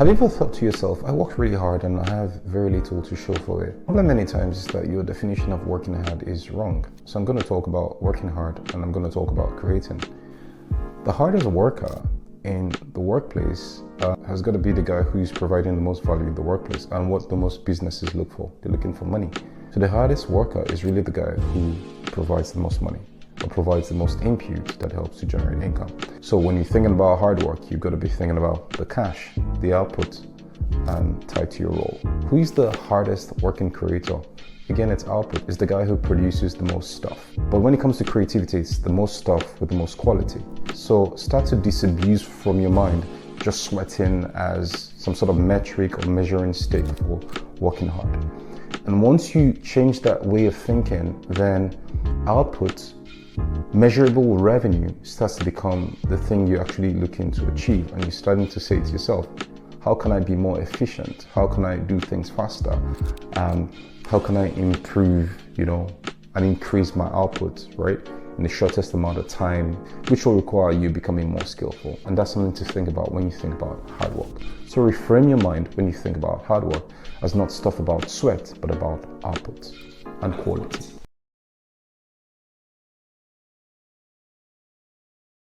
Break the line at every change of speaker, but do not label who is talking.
Have you ever thought to yourself, I work really hard and I have very little to show for it? The problem many times is that your definition of working hard is wrong. So I'm going to talk about working hard and I'm going to talk about creating. The hardest worker in the workplace has got to be the guy who's providing the most value in the workplace. And what the most businesses look for, they're looking for money. So the hardest worker is really the guy who provides the most money or provides the most input that helps to generate income. So when you're thinking about hard work, you've got to be thinking about the cash, the output, and tied to your role. Who is the hardest working creator? Again, it's output. It's the guy who produces the most stuff. But when it comes to creativity, it's the most stuff with the most quality. So start to disabuse from your mind just sweating as some sort of metric or measuring stick for working hard. And once you change that way of thinking, then output, measurable revenue starts to become the thing you're actually looking to achieve. And you're starting to say to yourself, how can I be more efficient? How can I do things faster? How can I improve, and increase my output, right? In the shortest amount of time, which will require you becoming more skillful. And that's something to think about when you think about hard work. So reframe your mind when you think about hard work as not stuff about sweat, but about output and quality.